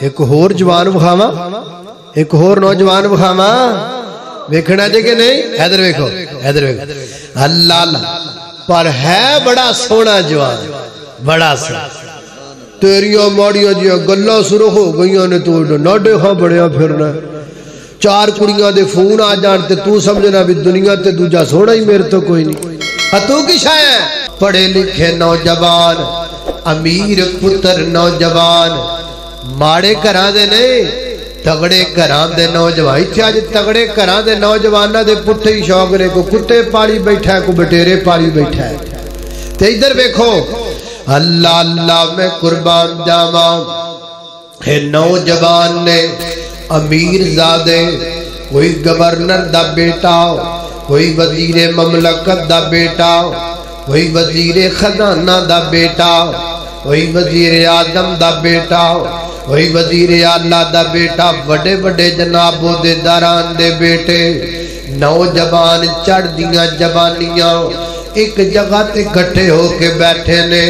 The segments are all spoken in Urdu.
ایک ہور جوان بخاما ایک ہور نوجوان بخاما ویکھنا جے کہ نہیں ادھر ویکھو ادھر ویکھو اللہ اللہ پر ہے بڑا سونا جوان بڑا سونا تیریاں ماڑیاں جیاں گلاں سرخ ہو گئیاں نے تو ناڈے ہاں بڑیا پھرنا چار کڑیاں دے فون آ جان تے تو سمجھنا بھی دنیا تے دوجا سونا ہی میرے تو کوئی نہیں تو کی شاہ ہے پڑھے لکھے نوجوان امیر پتر نوجوان ماڑے کران دے نہیں تگڑے کران دے نوجوان تھے آج تگڑے کران دے نوجوانہ دے پٹھے ہی شوق نے کو کتے پالی بیٹھا ہے کو بٹیرے پالی بیٹھا ہے تے ادھر بیکھو اللہ اللہ میں قربان جاواں ہے نوجوان نے امیر زادے کوئی گورنر دا بیٹا کوئی وزیر مملکت دا بیٹا کوئی وزیر خزانہ دا بیٹا کوئی وزیر اعظم دا بیٹا کوئی وزیر اعلیٰ دا بیٹا بڑے بڑے جناب دے داران دے بیٹے نوجوان چڑھ دیاں جوانیاں ایک جگہ تے گھٹے ہو کے بیٹھے نے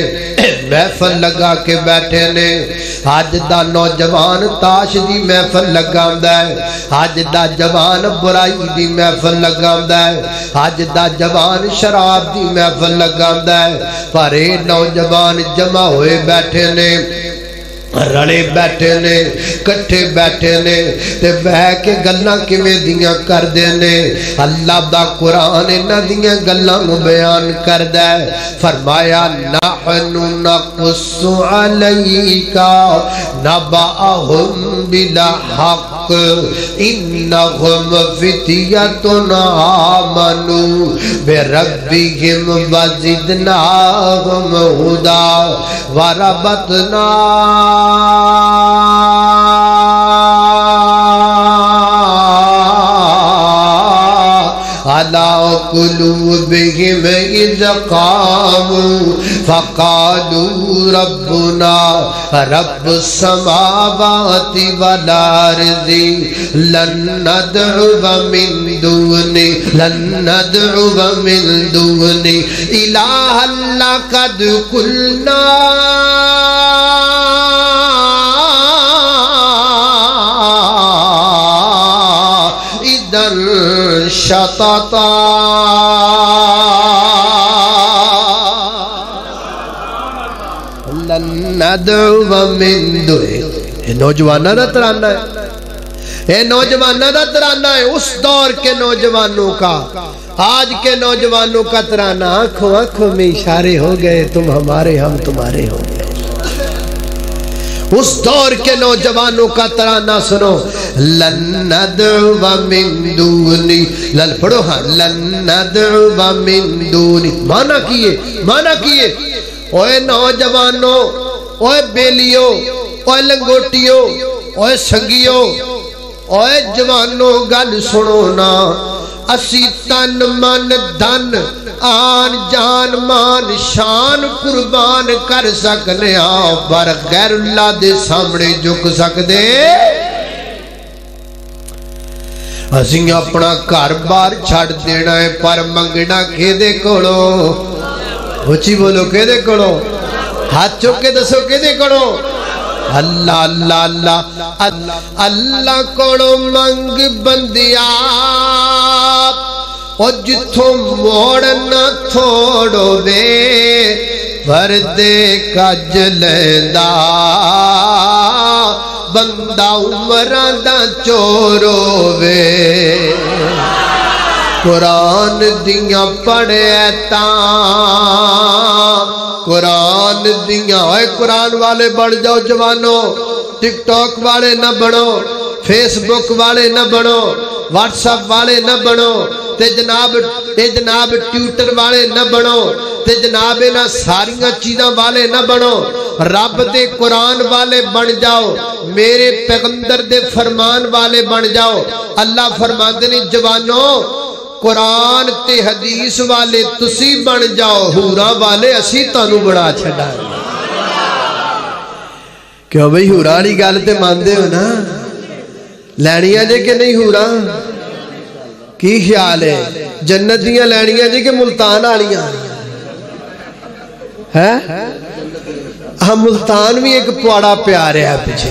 محفل لگا کے بیٹھے نے آج دا نوجوان تاش دی محفل لگاندہ ہے آج دا جوان برائی دی محفل لگاندہ ہے آج دا جوان شراب دی محفل لگاندہ ہے پر اے نوجوان جمع ہوئے بیٹھے نے رڑے بیٹھے نے کٹھے بیٹھے نے تے بہ کے گلاں کیویں دیاں کر دے نے اللہ دا قرآن انہاں دیاں گلاں بیان کردا ہے فرمایا نحن نقص علیکا نبأہم بالحق انہم فتیۃ آمنوا بربہم وزدناہم ھدی وربطنا على قلوبهم إذ قاموا فقالوا ربنا رب السماوات والأرض لن ندعو من دونه إلها لقد قلنا شططا لن ندعو من دونه نوجوانہ دا ترانہ ہے اے نوجوانہ دا ترانہ ہے اس دور کے نوجوانوں کا آج کے نوجوانوں کا ترانہ آنکھوں آنکھوں میں اشارے ہو گئے تم ہمارے ہم تمہارے ہو گئے اس دور کے نوجوانوں کا ترانہ سنو لن ندعو من دونی لن پڑھو ہاں لن ندعو من دونی مانا کیے اوے نوجوانوں اوے بیلیوں اوے لنگوٹیوں اوے سنگیوں اوے جوانوں گل سنو نا اسی تن من دھن آن جان مان شان قربان کر سکنے پر غیر اللہ دے سامنے جھک سکدے اسی اپنا گھر بار چھڑ دینا ہے پر منگنا کیدے کولو اچھی بولو کیدے کولو ہاتھ چوکے دسو کیدے کولو اللہ اللہ اللہ اللہ کولو منگ بندیا اور جتھوں موڑنا تھوڑو وے پردے کج لیندہ بندہ عمران دا چورو وے قرآن دیاں پڑھے قرآن دیاں اے قرآن والے بڑھ جاؤ جوانوں ٹک ٹاک والے نہ بڑھو فیس بک والے نہ بڑھو واٹس اپ والے نہ بڑھو تے جناب ٹیوٹر والے نہ بڑھو تے جناب نہ ساریاں چیزاں والے نہ بڑھو رب دے قرآن والے بن جاؤ میرے پیغمبر دے فرمان والے بن جاؤ اللہ فرماندے نے جوانوں قرآن تے حدیث والے تسی بن جاؤ حورا والے اسی تانو بڑا چھڑا کیوں بھئی حورا والی گل تے ماندے ہو نا لینیاں جے کہ نہیں حورا کی خیال ہے جنت دیاں لینیاں جے کہ ملتان والیاں ہے ہم ملتان بھی ایک پواڑا پیارے ہے پیچھے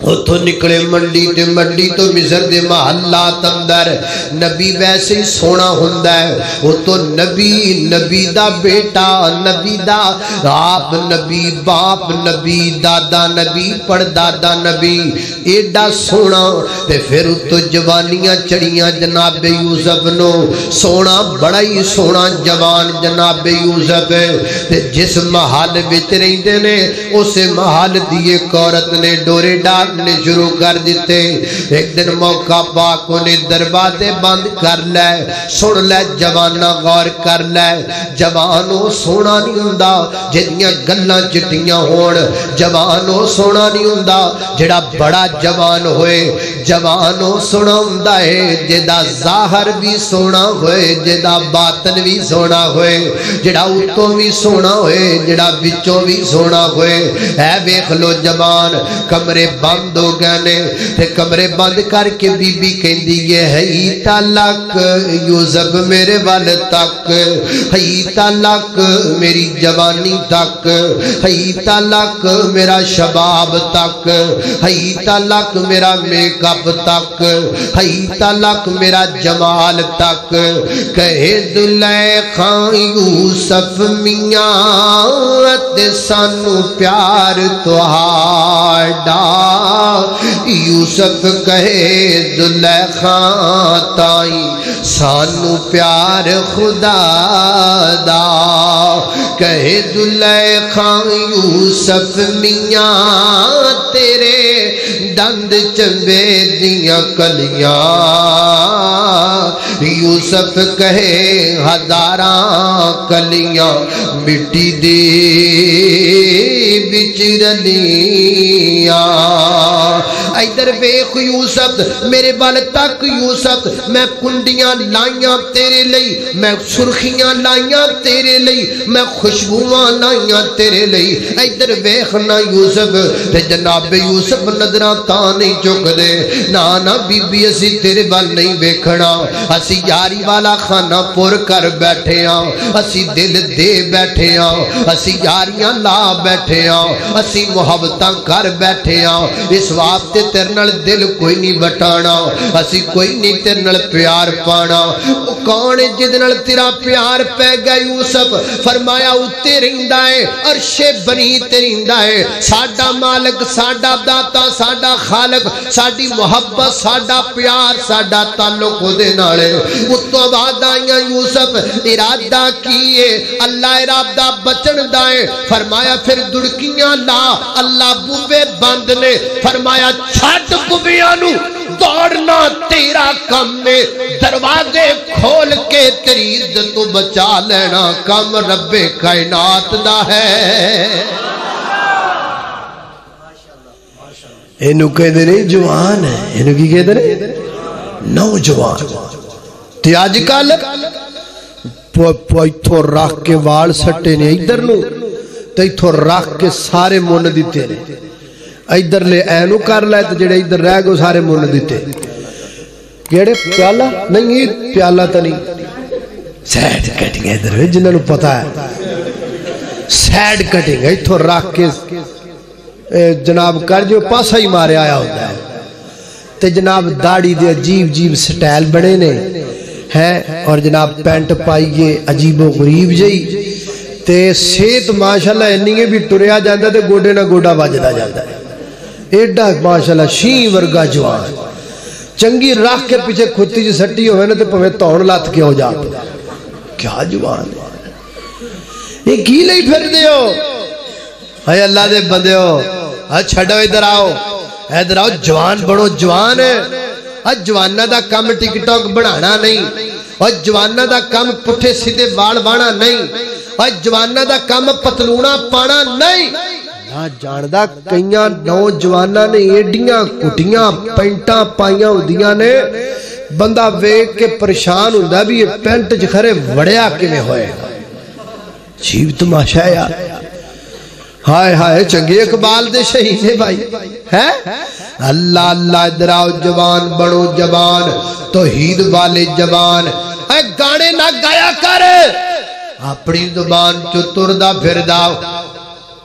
اتھوں نکلے منڈی تو مصر دے محلات اندر نبی ویسے ہی سونا ہوندہ ہے اتھوں نبی دا بیٹا نبی دا آپ نبی باپ نبی دادا نبی پردادا نبی ایڈا سونا تے پھر اتھوں جوانیاں چڑیاں جناب یوسف نو سونا بڑا ہی سونا جوان جناب یوسف تے جس محل وچ رہندے نے اسے محل دی ایک عورت نے ڈورے ڈال نے شروع کر دیتے ایک دن موقع پاک انہیں دروازے بند کر لے سن لے جوانا غور کر لے جوانوں سونا نہیں ہوندا جدیاں گلاں چٹیاں ہون جوانوں سونا نہیں ہوندا جڑا بڑا جوان ہوئے جوانوں سونا ہوندا ہے جدا ظاہر بھی سونا ہوئے جدا باطن بھی سونا ہوئے جڑا اتوں بھی سونا ہوئے جڑا بچوں بھی سونا ہوئے اے ویکھ لو جوان کمرے بند ہو گئے نے تے کمرے بند کر کے بی بی کہندی یہ ہے تلک یوسف میرے وال تک ہے تلک میری جوانی تک ہے تلک میرا شباب تک ہے تلک میرا میک اپ تک ہے تلک میرا جمال تک کہے زلیخا یوسف میاں تے سانو پیار تہاڈا یوسف کہے زلیخا تائی سانو پیار خدا دا کہے زلیخا یوسف میاں تیرے دند چنبے دیاں کلیاں یوسف کہے ہزاراں کلیاں مٹی دے بچ رلیاں ادھر ویکھ یوسف میرے بال تک یوسف میں کنڈیاں لائیاں تیرے لئی میں سرخیاں لائیاں تیرے لئی میں خوشبوواں لائیاں تیرے لئی ادھر ویکھنا یوسف تے جناب یوسف نظراں تاں نہیں چک دے نا بی بی اسی تیرے بال نہیں ویکھنا اسی یاری والا خانہ پور کر بیٹھے ہاں اسی دل دے بیٹھے ہاں اسی یاریاں لا بیٹھے ہاں اسی محبتاں کر بیٹھے ہاں اس واسطے تیرے نال دل کوئی نہیں بٹانا اسی کوئی نہیں تیرے نال پیار پانا کون جد نال تیرا پیار پہ گیا یوسف فرمایا اتے رہندا ہے عرش بنی تے رہندا ہے ساڈا مالک ساڈا داتا ساڈا خالق ساڈی محبت ساڈا پیار ساڈا تعلق دے نال اتوں بعد آئیاں یوسف ارادہ کیے اللہ ارادہ بچن دائے فرمایا پھر دڑکیاں لا اللہ بوبے بند نے فرمایا چھٹ بوبیانو دوڑنا تیرا کم میں دروازے کھول کے تیری عزت تو بچا لینا کم رب کائنات دا ہے انہوں کہتے نہیں جوان ہے انہوں کی کہتے نہیں نوجوان تے آج کل پوئیتھو راکھ کے وال سٹے نے ادھر نو تیتھو راکھ کے سارے من دیتے نے ادھر لے اینو کر لائے تو جڑے ادھر رہ گو سارے من دیتے کیڑے پیالہ نہیں یہ پیالہ تا نہیں سیڈ کٹنگ ادھر ہے جنہوں پتا ہے سیڈ کٹنگ ہے اتھو راکھ کے جناب کر جو پاسا ہی مارے آیا ہوتا ہے تے جناب داڑی دے عجیب سٹائل بڑے نے ہیں اور جناب پینٹ پائیے عجیب و غریب جئی تے سیت ماشاءاللہ انہیں بھی ٹریا جاندہ تے گوڑے نہ گوڑا واجدہ جاندہ ہے ایڈا ماشاءاللہ شین ورگا جوان چنگی راہ کے پیچھے کھتی جی سٹی ہوئے نا تے پہمیں تون لات کے ہو جاتا کیا جوان ہے یہ کی لئی پھر دے ہو اے اللہ دے بندے ہو چھڑو ادھر آؤ جوان بڑو جوان ہے جوانہ دا کم ٹک ٹاک بڑھانا نہیں جوانہ دا کم پٹھے سیدھے وال بانا نہیں جوانہ دا کم پتلونا پانا نہیں نہ جاندہ کئیاں نوجوانہ نے ایڈیاں کٹیاں پینٹاں پائیاں ہوندیاں نے بندہ ویک کے پریشان ہوندہ بھی یہ پینٹ جکھرے وڑیا کے میں ہوئے چیب تماشا ہے یار ہائے ہائے چنگی اقبال دے شہینے بھائی ہے اللہ اللہ ادراؤ جوان بڑو جوان توحید والے جوان اے گانے نہ گایا کر اپنی زبان چو تردہ پھر داؤ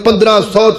1500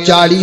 40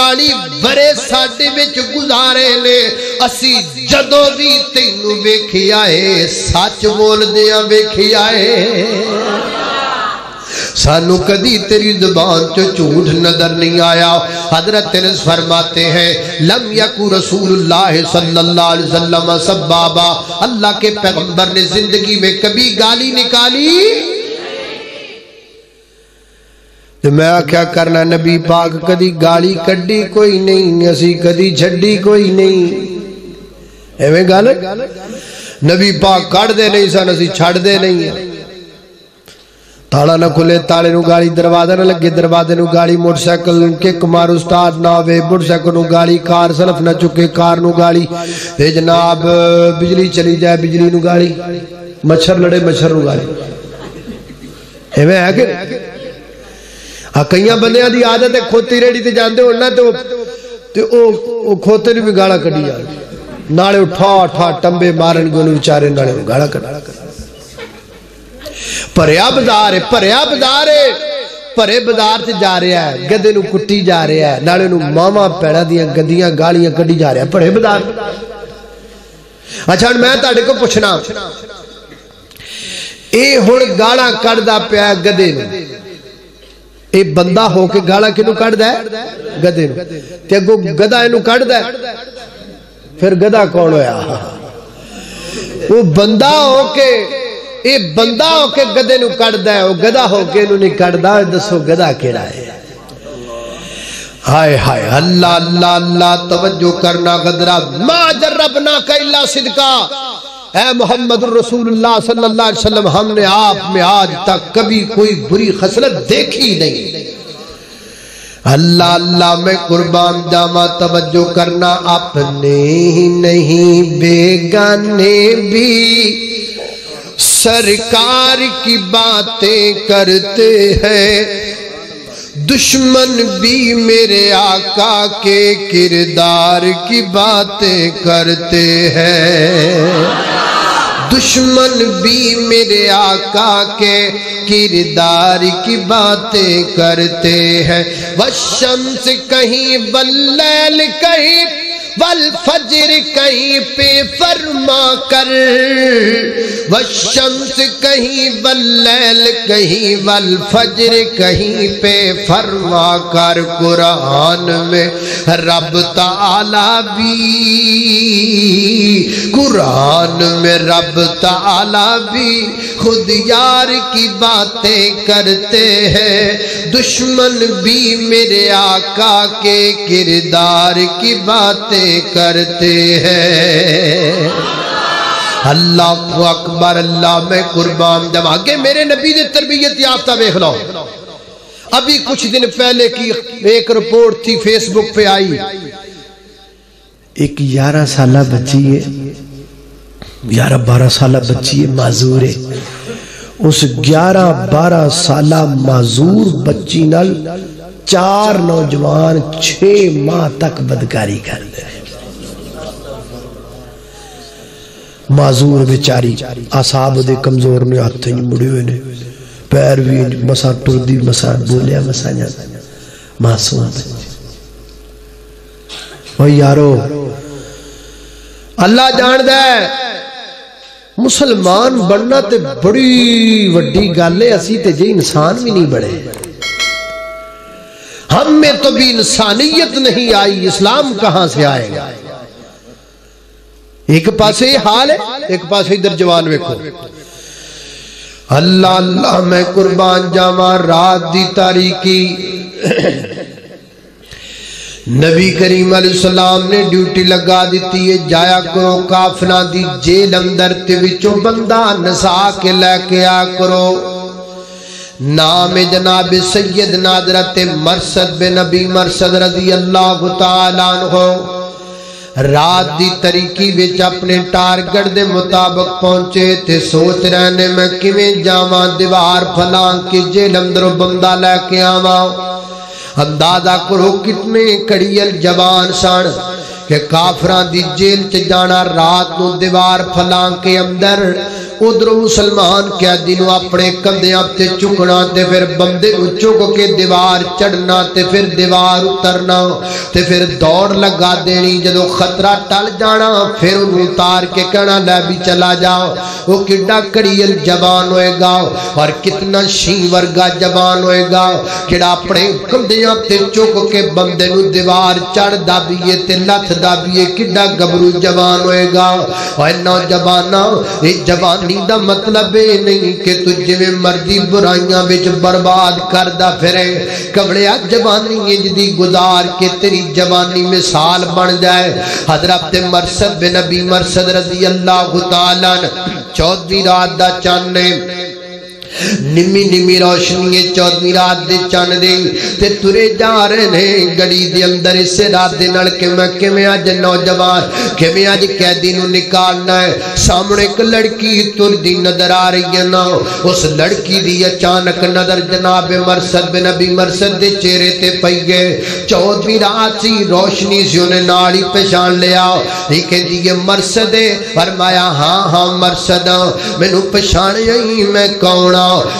40 برے ساڈے وچ گزارے نے اسی جدوں بھی تینوں ویکھیا اے سچ بولدیاں ویکھیا اے سانو کدی تیری زبان چو جھوٹ نظر نہیں آیا حضرت انس فرماتے ہیں لم یکو رسول اللہ صلی اللہ علیہ وسلم سبابا اللہ کے پیغمبر نے زندگی میں کبھی گالی نکالی تو میں کیا کرنا نبی پاک کدی گالی کڈی کوئی نہیں اسی کدی چھڈی کوئی نہیں ایویں گل نبی پاک کڈ دے نہیں سن اسی چھڈ دے نہیں تالا نہ کھلے تالے نو گالی دروازہ نہ لگے دروازے نو گالی موٹر سائیکل کک مار استاد نہ ہوے موٹر سائیکل نو گالی کار سلف نہ چکے کار نو گالی تے جناب بجلی چلی جائے بجلی نو گالی مچھر لڑے مچھر نو گالی ایویں ہے کہ کئیاں بندیاں دی عادت ہے کھوتی ریڑی تے جاندے ہون نا تے او کھوتے نو بھی گالا کڈی جان نالے اٹھا اٹھا ٹمبے مارن گے بیچارے نالے گالا کڈ پریا بازار ہے پریا بازار ہے پرے بازار سے جا رہا ہے گدے نو کٹی جا رہا ہے نالے نو ماما پیڑا دیاں گدیاں گالیاں کڈی جا رہا ہے پرے بازار اچھا میں تہاڈے کو پوچھنا اے ہن گالاں کڈدا پیا گدے نو اے بندہ ہو کے گالاں کینو کڈدا ہے گدے نو تے اگوں گدا اینو کڈدا ہے پھر گدا کون ہویا وہ بندہ ہو کے اے بندہ ہو کے گدے نو کڈدا ہے او گدا ہو کے نو نہیں کڈدا دسو گدا کیڑا ہے ہائے ہائے اللہ اللہ اللہ توجہ کرنا غدرہ ما جربنا کا الا صدقا اے محمد رسول اللہ صلی اللہ علیہ وسلم ہم نے آپ میں آج تک کبھی کوئی بری خصلت دیکھی نہیں اللہ اللہ میں قربان جاما توجہ کرنا اپنے ہی نہیں بیگانے بھی سرکار کی باتیں کرتے ہیں دشمن بھی میرے آقا کے کردار کی باتیں کرتے ہیں دشمن بھی میرے آقا کے کردار کی باتیں کرتے ہیں والشمس کہیں واللیل کہیں والفجر کہیں پہ فرما کر والشمس کہیں واللیل کہیں والفجر کہیں پہ فرما کر قرآن میں رب تعالیٰ بھی قرآن میں رب تعالیٰ بھی خود یار کی باتیں کرتے ہیں دشمن بھی میرے آقا کے کردار کی باتیں کرتے ہیں اللہ اکبر اللہ میں قربان جب آگے میرے نبی نے تربیت یافتہ دیکھ لو ابھی کچھ دن پہلے کی ایک رپورٹ تھی فیس بک پہ آئی ایک 11 سالہ بچی ہے 11-12 سالہ بچی ہے معذور ہے اس 11-12 سالہ معذور بچی نال 4 نوجوان 6 ماہ تک بدکاری کر دے معذور بیچاری اعصاب دے کمزور نے ہاتھ نہیں مڑے ہوئے نے پیر بھی مسا ٹردی مسا بولیا مسا جاتا معصوم او یارو اللہ جان دے مسلمان بننا تے بڑی وڈی گل ہے اسی تے جی انسان بھی نہیں بڑے ہم میں تو بھی انسانیت نہیں آئی اسلام کہاں سے آئے گا ایک پاسے یہ حال ہے ایک پاسے ادھر جوان ویکھو اللہ اللہ میں قربان جاواں رات دی تاریکی نبی کریم علیہ السلام نے ڈیوٹی لگا دیتی ہے جایا کرو کافنا دی جیل اندر تے وچوں بندہ نسا کے لے کے آ کرو نام جناب سیدنا حضرت مرثد بن نبی مرثد رضی اللہ تعالیٰ عنہ رات دی طریقی وچ اپنے ٹارگٹ دے مطابق پہنچے تے سوچ رہنے میں کیویں جاواں دیوار پھلاں کے جیل اندروں بندہ لے کے آواں اندازہ کرو کتنے کڑیل جوان سن کہ کافراں دی جیل چ جانا رات نو دیوار پھلاں کے اندر ادھروں مسلمان قیدی نو اپنے کندھیاں تے چکنا تے پھر بندے نو چک کے دیوار چڑھنا تے پھر دیوار اترنا تے پھر دوڑ لگا دینی جدو خطرہ ٹل جانا پھر انہوں اتار کے کہنا لے بھی چلا جاؤ وہ کڈا کڑیل جوان ہوئے گا اور کتنا شین ورگا جوان ہوئے گا کڑا اپنے کندھیاں تے چک کے بندے نو دیوار چڑھ دابیے تے لتھ دابیے کڈا گبرو جوان ہوئے گا اور نوجوانا یہ جوانی دا مطلب نہیں کہ تجھے میں مرضی برائیاں بچ برباد کردہ پھرے کبڑیا جوانی جدی گزار کے تیری جوانی مثال بن جائے حضرت مرثد بن نبی مرثد رضی اللہ تعالیٰ 14ویں رات دا چانے نمی نمی روشنی 14ویں رات دے چان دے تے ترے جا رہے ہیں گڑی دے اندر اسے رات دے نل کے میں آج نوجوان کہ میں آج قیدی نو نکالنا ہے سامنے ایک لڑکی تر دی نظر آ رہی ہے نا اس لڑکی دی اچانک نظر جناب مرثد بن نبی مرثد دے چہرے تے پئی گئے 14ویں رات سی روشنی سی انہیں ناڑی پہچان لیا یہ کہ یہ مرثد ہے فرمایا ہاں مرثد میں نو پہچان یہی میں کون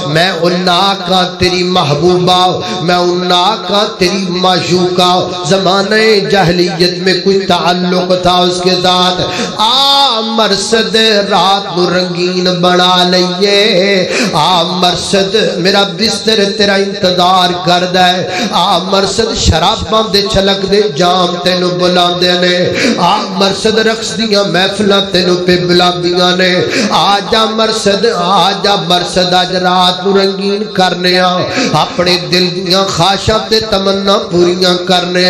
میں انہا کا تیری محبوبہ میں انہا کا تیری معشوقہ زمانہ جاہلیت میں کوئی تعلق تھا اس کے ساتھ مرثد رات نو رنگین بنا لئیے مرثد میرا بستر تیرا انتظار کر دے مرثد شراباں دے چھلک دے جام تینو بلا دے نے مرثد رقص دیاں محفلہ تینو پہ بلا دیاں نے آجا مرثد آج رات نو رنگین کرنے اپنے دل دیاں خواہشاں تے تمنا پوریاں کرنے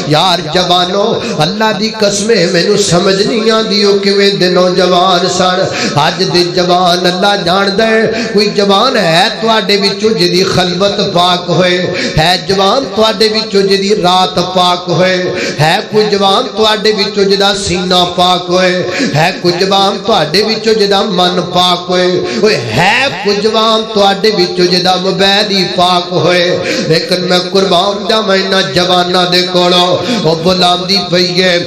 یار جوانو اللہ دی قسمیں میں نو سمجھ نہیں آدیو کہ میں دے نوجوان سن آج دے جوان اللہ جان دے کوئی جوان ہے تواڈے وچوں جدی خلوت پاک ہوئے ہے جوان تواڈے وچوں جدی رات پاک ہوئے ہے کوئی جوان تواڈے وچوں جدا سینہ پاک ہوئے ہے کوئی جوان تواڈے وچوں جدا من پاک ہوئے ہے کوئی جوان تو آڈے بچو جدا مبیدی پاک ہوئے لیکن میں قربان جا میں نہ جوانا دے کوڑا وہ بلام دی پئیے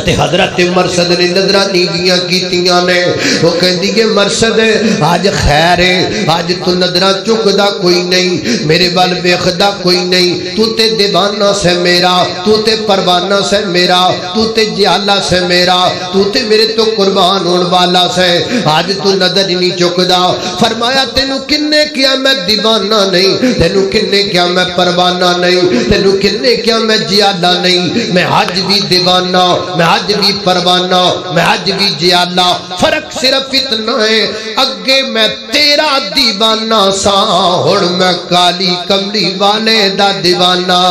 تے حضرت مرثد نے نظرانی دیاں کیتیاں نے وہ کہندی کہ مرثد آج خیر ہے آج تو نظرہ چکدا کوئی نہیں میرے بال بیخدا کوئی نہیں تو تے دیوانہ سے میرا تو تے پروانہ سے میرا تو تے جیالہ سے میرا تو تے میرے تو قربان ہون والا سے آج تو نظر نہیں چکدا فرمایا تینو کنے کیا میں دیوانہ نہیں تینو کنے کیا میں پروانہ نہیں تینو کنے کیا میں جیالہ نہیں میں آج بھی دیوانہ میں آج بھی پروانہ میں آج بھی جیالہ فرق صرف اتنا ہے اگے میں تیرا دیوانہ سا ہن میں کالی کملی والے دا دیوانہ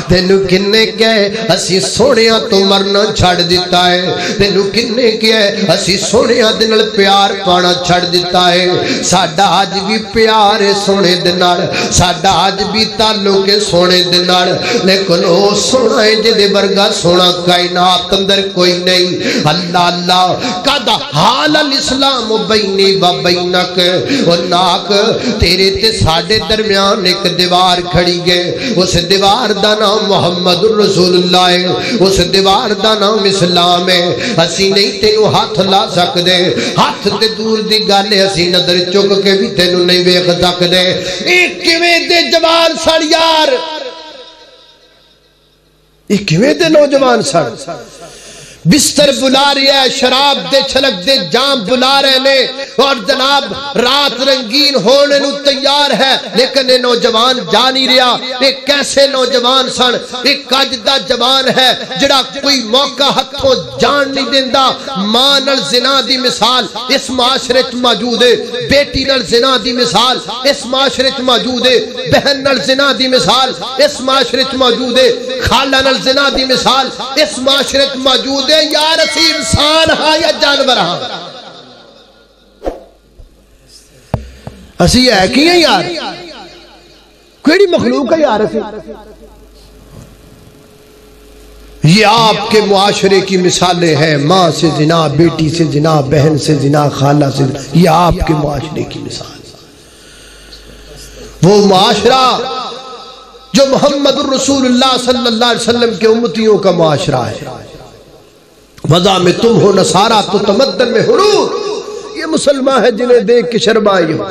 تینو کنے کہے اسی سونیاں تو مرنا چھڑ دیتا ہے تینو کنے کہے اسی سونیاں دنال پیار پانا چھڑ دیتا ہے ساڑھا آج بھی پیار سونے دنال ساڑھا آج بھی تعلق سونے دنال لیکن او سونا ہے جدے برگا سونا کائنات اندر کوئی نہیں اللہ اللہ قدہ حال الاسلام بینی و بینک و ناک تیرے تے ساڑھے درمیان ایک دیوار کھڑی گئے اس دیوار دا نام محمد رسول اللہ ہے اس دیوار دا نام اسلام ہے اسی نہیں تینو ہاتھ لا سکدے ہاتھ تے دور دی گالے اسی نظر چک کے بھی تینو نہیں ویکھ سکدے ایک کیویں دے جوان سڑ یار ایک کیویں دے نوجوان سڑ بستر بلا رہی ہے شراب دے چھلک دے جام بلا رہے نے اور جناب رات رنگین ہونے نو تیار ہے لیکن یہ نوجوان جا نہیں رہا ایک کیسے نوجوان سن ایک کاجدہ جوان ہے جڑا کوئی موقع ہتھوں جان نہیں دیندہ ماں نال زنا دی مثال اس معاشرت موجود ہے بیٹی نال زنا دی مثال اس معاشرت موجود ہے بہن نال زنا دی مثال اس معاشرت موجود ہے خالہ نال زنا دی مثال اس معاشرت موجود ہے یار اسی انسان ہاں یا جانور ہاں اسی ہے کی ہیں یار کوئی مخلوق ہے یار اسی یہ آپ کے معاشرے کی مثالیں ہیں ماں سے زنا بیٹی سے زنا بہن سے زنا خالہ سے زنا یہ آپ کے معاشرے کی مثال وہ معاشرہ جو محمد الرسول اللہ صلی اللہ علیہ وسلم کے امتیوں کا معاشرہ ہے وضع میں تم ہو نصارہ تو تمدن میں حرور. یہ مسلمان ہے جنہیں دیکھ کے شرمائی ہو.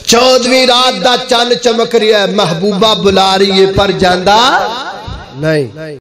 14ویں رات دا چند چمک رہی ہے، محبوبہ بلا رہی ہے پر جاندہ نہیں.